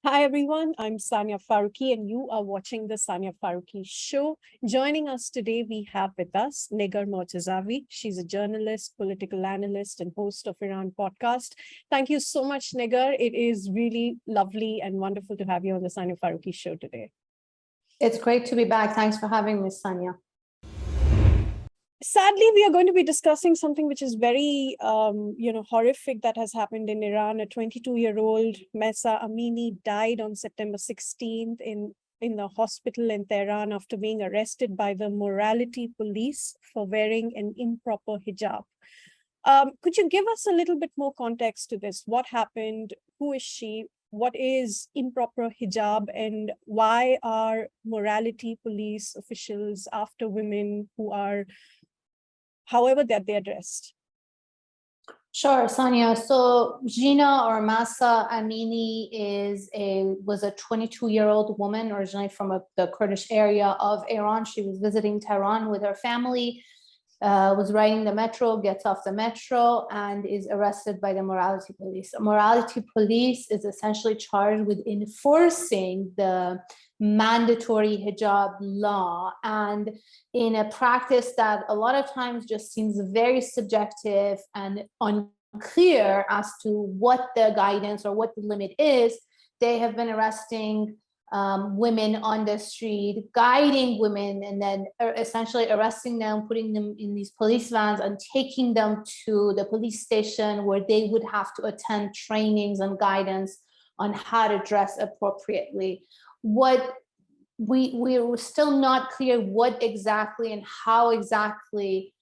Hi everyone, I'm Sania Farooqui and you are watching the Sania Farooqui Show. Joining us today, we have with us Negar Mortazavi. She's a journalist, political analyst, and host of Iran podcast. Thank you so much, Negar. It is really lovely and wonderful to have you on the Sania Farooqui Show today. It's great to be back. Thanks for having me, Sania. Sadly, we are going to be discussing something which is very, horrific that has happened in Iran. A 22-year-old Mahsa Amini died on September 16th in the hospital in Tehran after being arrested by the morality police for wearing an improper hijab. Could you give us a little bit more context to this? What happened? Who is she? What is improper hijab, and why are morality police officials after women who are however that they're dressed? Sure, Sania. So Gina or Mahsa Amini was a 22-year-old woman originally from the Kurdish area of Iran. She was visiting Tehran with her family, was riding the metro, gets off the metro, and is arrested by the morality police. The morality police is essentially charged with enforcing the mandatory hijab law, and in a practice that a lot of times just seems very subjective and unclear as to what the guidance or what the limit is. They have been arresting women on the street, guiding women, and then essentially arresting them, putting them in these police vans and taking them to the police station where they would have to attend trainings and guidance on how to dress appropriately. What we're still not clear what exactly and how exactly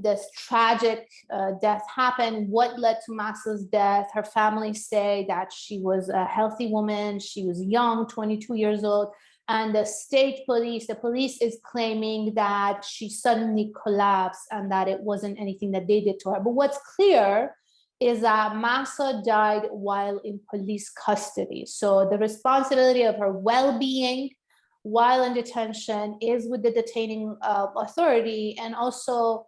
this tragic death happened, what led to Mahsa's death. Her family say that she was a healthy woman, she was young, 22 years old, and the state police, the police is claiming that she suddenly collapsed and that it wasn't anything that they did to her. But what's clear is that Mahsa died while in police custody. So the responsibility of her well-being while in detention is with the detaining authority. And also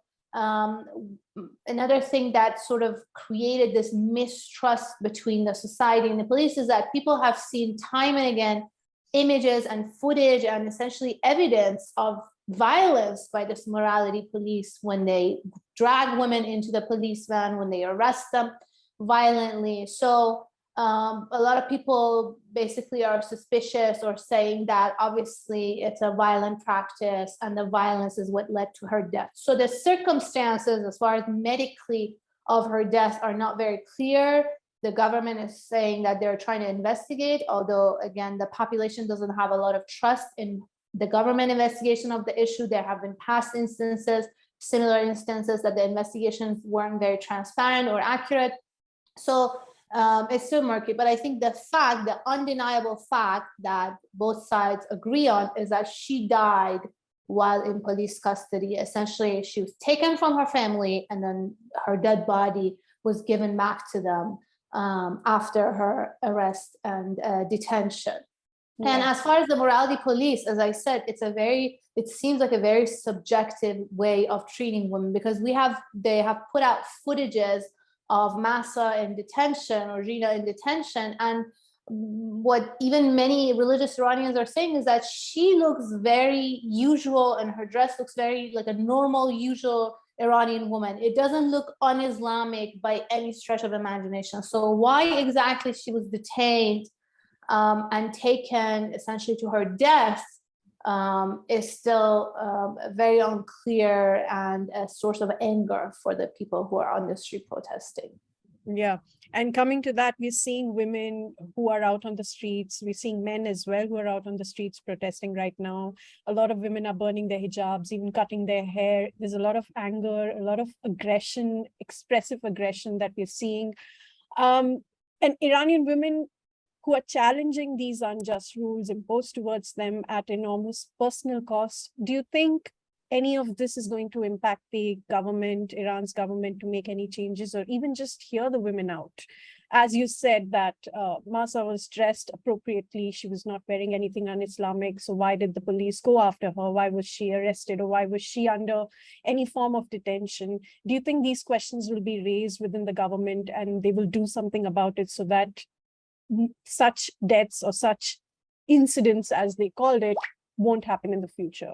another thing that sort of created this mistrust between the society and the police is that people have seen time and again images and footage and essentially evidence of violence by this morality police when they drag women into the police van, when they arrest them violently. So a lot of people basically are suspicious or saying that obviously it's a violent practice and the violence is what led to her death. So the circumstances as far as medically of her death are not very clear. The government is saying that they're trying to investigate, although again, the population doesn't have a lot of trust in the government investigation of the issue. There have been past instances, similar instances that the investigations weren't very transparent or accurate. So it's still murky, but I think the undeniable fact that both sides agree on is that she died while in police custody. Essentially, she was taken from her family and then her dead body was given back to them after her arrest and detention. Yeah. And as far as the morality police, as I said, it seems like a very subjective way of treating women, because they have put out footages of Mahsa in detention or Gina in detention. And what even many religious Iranians are saying is that she looks very usual and her dress looks very like a normal, usual Iranian woman. It doesn't look un-Islamic by any stretch of imagination. So why exactly she was detained and taken essentially to her death is still very unclear and a source of anger for the people who are on the street protesting. Yeah. And coming to that, we're seeing women who are out on the streets. We're seeing men as well who are out on the streets protesting right now. A lot of women are burning their hijabs, even cutting their hair. There's a lot of anger, a lot of aggression, expressive aggression that we're seeing. And Iranian women who are challenging these unjust rules imposed towards them at enormous personal cost. Do you think any of this is going to impact the government, Iran's government, to make any changes or even just hear the women out? As you said that Mahsa was dressed appropriately, she was not wearing anything un-Islamic, so why did the police go after her? Why was she arrested, or why was she under any form of detention? Do you think these questions will be raised within the government and they will do something about it so that such deaths or such incidents, as they called it, won't happen in the future?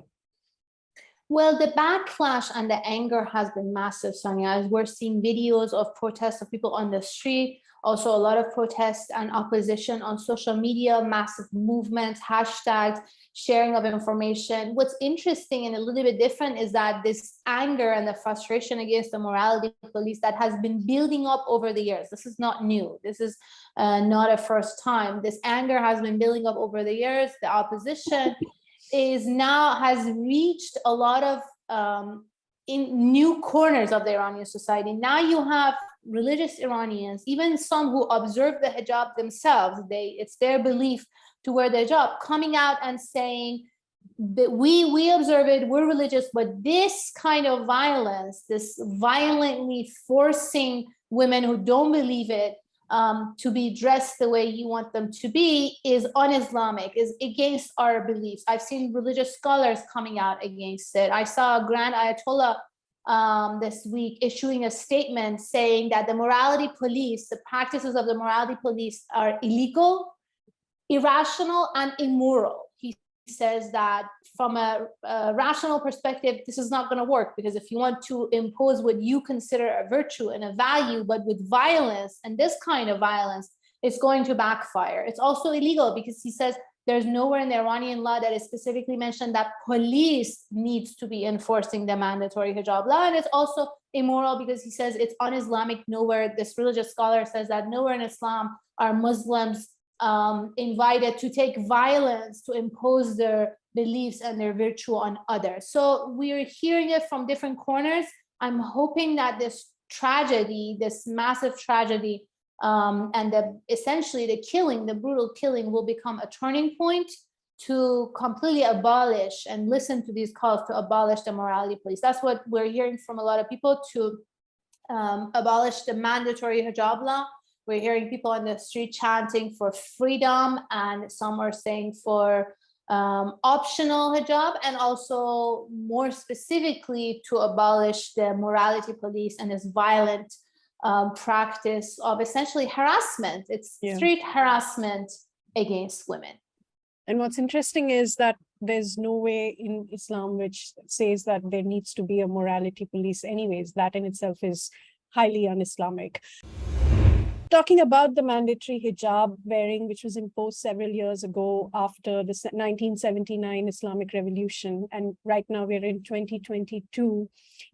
Well, the backlash and the anger has been massive, Sania, as we're seeing videos of protests of people on the street, also a lot of protests and opposition on social media, massive movements, hashtags, sharing of information. What's interesting and a little bit different is that this anger and the frustration against the morality police that has been building up over the years. This is not new. This is not a first time. This anger has been building up over the years. The opposition has reached a lot of in new corners of the Iranian society. Now you have religious Iranians, even some who observe the hijab themselves, it's their belief to wear the hijab, coming out and saying that we observe it, we're religious, but this kind of violence, this violently forcing women who don't believe it to be dressed the way you want them to be, is un-Islamic, is against our beliefs. I've seen religious scholars coming out against it. I saw a Grand Ayatollah this week issuing a statement saying that the morality police, the practices of the morality police are illegal, irrational, and immoral. He says that from a rational perspective, this is not going to work, because if you want to impose what you consider a virtue and a value, but with violence and this kind of violence, it's going to backfire. It's also illegal because he says there's nowhere in the Iranian law that is specifically mentioned that police needs to be enforcing the mandatory hijab law. And it's also immoral because he says it's un-Islamic. Nowhere, this religious scholar says that nowhere in Islam are Muslims invited to take violence to impose their beliefs and their virtue on others. So we're hearing it from different corners. I'm hoping that this tragedy, this massive tragedy, and essentially the killing, the brutal killing, will become a turning point to completely abolish and listen to these calls to abolish the morality police. That's what we're hearing from a lot of people, to abolish the mandatory hijab law. We're hearing people on the street chanting for freedom, and some are saying for optional hijab, and also more specifically to abolish the morality police and this violent practice of essentially harassment. It's street harassment against women. And what's interesting is that there's no way in Islam which says that there needs to be a morality police anyways. That in itself is highly un-Islamic. Talking about the mandatory hijab wearing, which was imposed several years ago after the 1979 Islamic Revolution, and right now we're in 2022,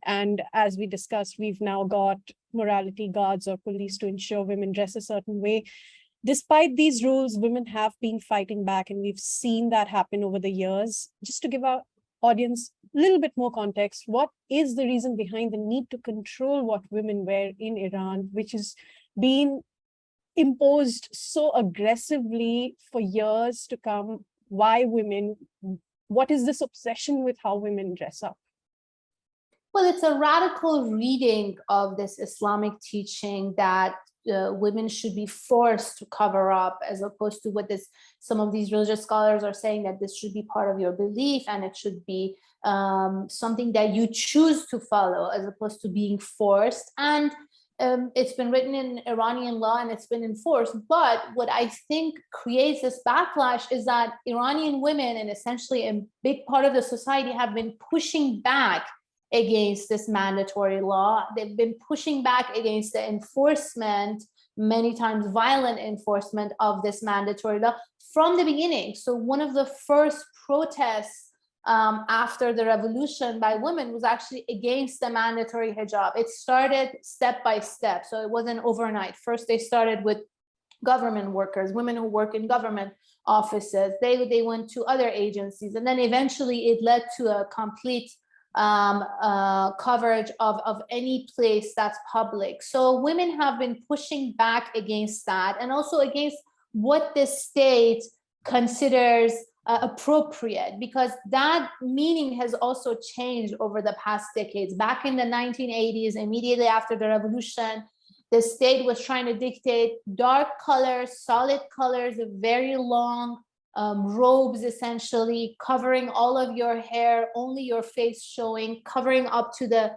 and as we discussed, we've now got morality guards or police to ensure women dress a certain way. Despite these rules, women have been fighting back, and we've seen that happen over the years. Just to give our audience a little bit more context, what is the reason behind the need to control what women wear in Iran, which is been imposed so aggressively for years to come? Why women? What is this obsession with how women dress up? Well, it's a radical reading of this Islamic teaching that women should be forced to cover up, as opposed to what some of these religious scholars are saying, that this should be part of your belief and it should be something that you choose to follow, as opposed to being forced. And it's been written in Iranian law and it's been enforced. But what I think creates this backlash is that Iranian women, and essentially a big part of the society, have been pushing back against this mandatory law. They've been pushing back against the enforcement, many times violent enforcement of this mandatory law from the beginning. So one of the first protests after the revolution by women was actually against the mandatory hijab. It started step by step, so it wasn't overnight. First, they started with government workers, women who work in government offices. They went to other agencies, and then eventually it led to a complete coverage of any place that's public. So women have been pushing back against that, and also against what the state considers appropriate, because that meaning has also changed over the past decades. Back in the 1980s, immediately after the revolution, the state was trying to dictate dark colors, solid colors, very long robes, essentially covering all of your hair, only your face showing, covering up to the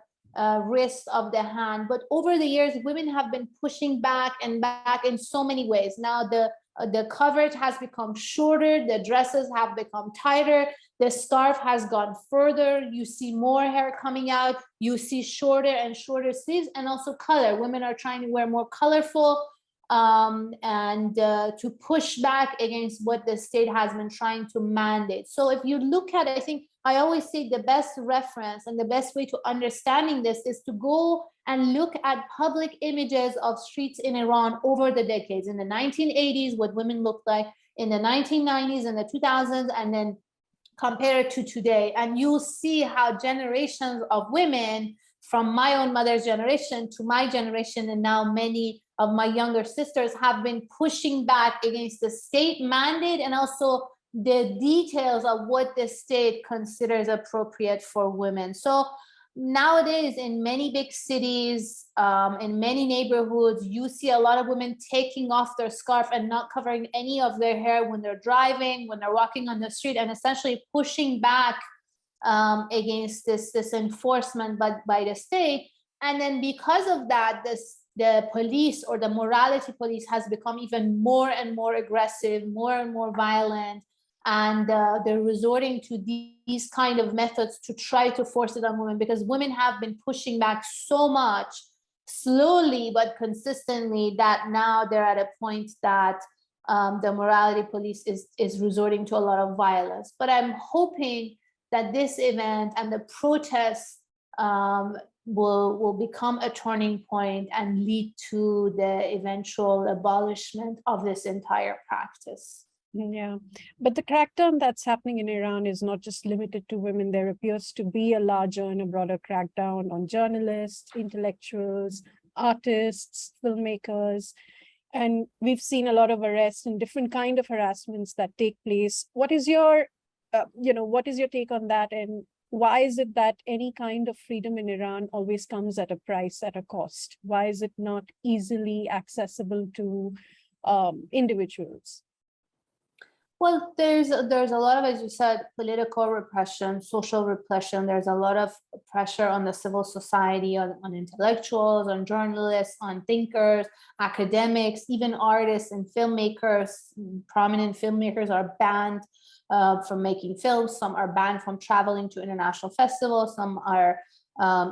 wrist of the hand. But over the years, women have been pushing back and back in so many ways. Now the coverage has become shorter, the dresses have become tighter, the scarf has gone further, you see more hair coming out, you see shorter and shorter sleeves, and also color. Women are trying to wear more colorful and to push back against what the state has been trying to mandate. So if you look at it, I think I always say the best reference and the best way to understanding this is to go and look at public images of streets in Iran over the decades. In the 1980s, what women looked like, in the 1990s and the 2000s, and then compare it to today. And you'll see how generations of women from my own mother's generation to my generation, and now many of my younger sisters, have been pushing back against the state mandate and also the details of what the state considers appropriate for women. So nowadays, in many big cities, in many neighborhoods, you see a lot of women taking off their scarf and not covering any of their hair when they're driving, when they're walking on the street, and essentially pushing back against this enforcement by the state. And then because of that, the police, or the morality police, has become even more and more aggressive, more and more violent. And they're resorting to these kind of methods to try to force it on women, because women have been pushing back so much, slowly but consistently, that now they're at a point that the morality police is resorting to a lot of violence. But I'm hoping that this event and the protests will become a turning point and lead to the eventual abolishment of this entire practice. Yeah, but the crackdown that's happening in Iran is not just limited to women. There appears to be a larger and a broader crackdown on journalists, intellectuals, artists, filmmakers, and we've seen a lot of arrests and different kind of harassments that take place. What is your, what is your take on that, and why is it that any kind of freedom in Iran always comes at a price, at a cost? Why is it not easily accessible to individuals? Well, there's a lot of, as you said, political repression, social repression. There's a lot of pressure on the civil society, on intellectuals, on journalists, on thinkers, academics, even artists and filmmakers. Prominent filmmakers are banned from making films. Some are banned from traveling to international festivals. Some are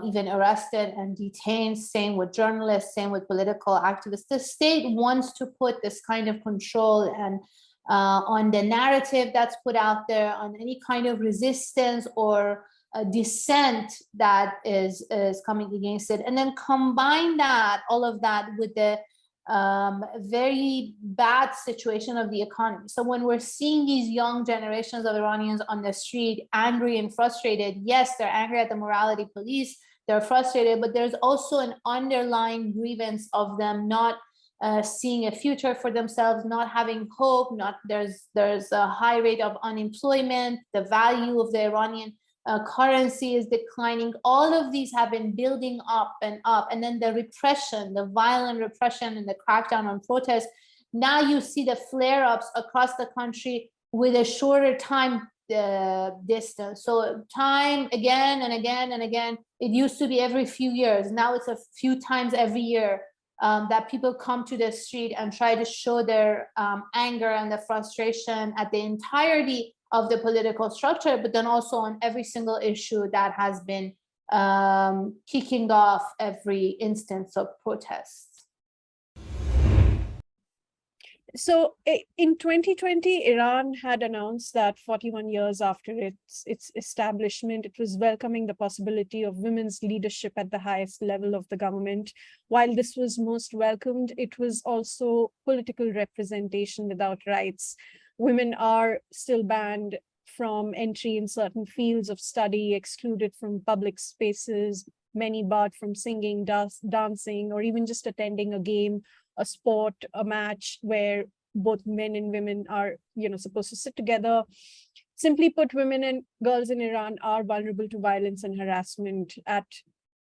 even arrested and detained. Same with journalists, same with political activists. The state wants to put this kind of control and on the narrative that's put out there, on any kind of resistance or dissent that is coming against it, and then combine all of that with the very bad situation of the economy. So when we're seeing these young generations of Iranians on the street, angry and frustrated, yes, they're angry at the morality police, they're frustrated, but there's also an underlying grievance of them not seeing a future for themselves, not having hope. There's a high rate of unemployment. The value of the Iranian currency is declining. All of these have been building up, and then the repression, the violent repression and the crackdown on protests. Now you see the flare-ups across the country with a shorter time distance. So time again and again and again. It used to be every few years. Now it's a few times every year. That people come to the street and try to show their anger and the frustration at the entirety of the political structure, but then also on every single issue that has been kicking off every instance of protests. So in 2020, Iran had announced that 41 years after its establishment, it was welcoming the possibility of women's leadership at the highest level of the government. While this was most welcomed, it was also political representation without rights. Women are still banned from entry in certain fields of study, excluded from public spaces, many barred from singing, dancing, or even just attending a game, a sport, a match where both men and women are, supposed to sit together. Simply put, women and girls in Iran are vulnerable to violence and harassment at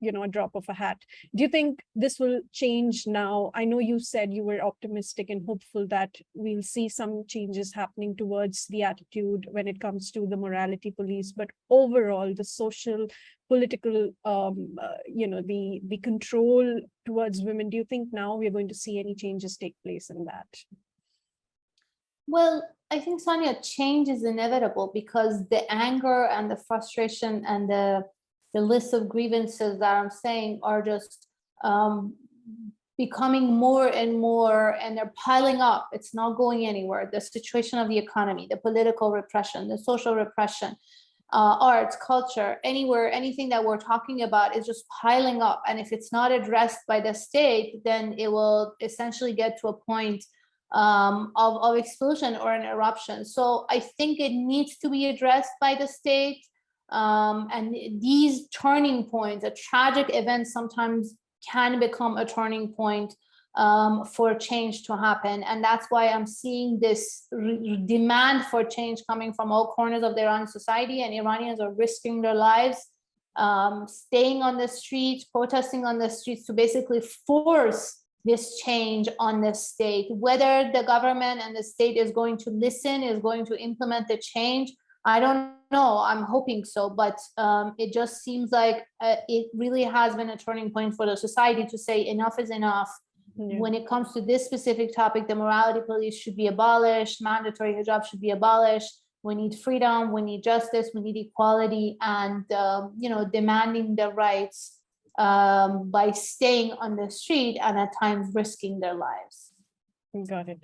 a drop of a hat. Do you think this will change now? I know you said you were optimistic and hopeful that we'll see some changes happening towards the attitude when it comes to the morality police, but overall, the social, political, the control towards women, do you think now we're going to see any changes take place in that? Well, I think, Sania, change is inevitable because the anger and the frustration and the list of grievances that I'm saying are just becoming more and more, and they're piling up. It's not going anywhere. The situation of the economy, the political repression, the social repression, arts, culture, anywhere, anything that we're talking about is just piling up. And if it's not addressed by the state, then it will essentially get to a point of explosion or an eruption. So I think it needs to be addressed by the state. And these turning points, a tragic event sometimes can become a turning point for change to happen. And that's why I'm seeing this demand for change coming from all corners of the Iranian society, and Iranians are risking their lives, staying on the streets, protesting on the streets to basically force this change on the state. Whether the government and the state is going to listen, is going to implement the change, I don't know. I'm hoping so, but it just seems like it really has been a turning point for the society to say enough is enough. Yeah. When it comes to this specific topic, the morality police should be abolished, mandatory hijab should be abolished. We need freedom, we need justice, we need equality, and demanding the rights by staying on the street and at times risking their lives. Got it.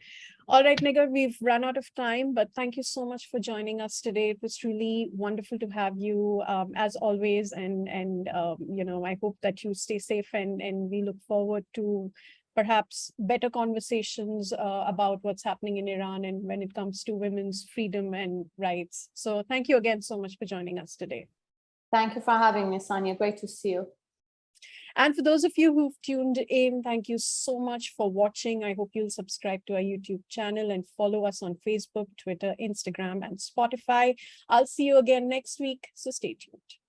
All right, Negar, we've run out of time, but thank you so much for joining us today. It was really wonderful to have you, as always, and I hope that you stay safe, and we look forward to perhaps better conversations about what's happening in Iran and when it comes to women's freedom and rights. So thank you again so much for joining us today. Thank you for having me, Sania. Great to see you. And for those of you who've tuned in, thank you so much for watching. I hope you'll subscribe to our YouTube channel and follow us on Facebook, Twitter, Instagram, and Spotify. I'll see you again next week, so stay tuned.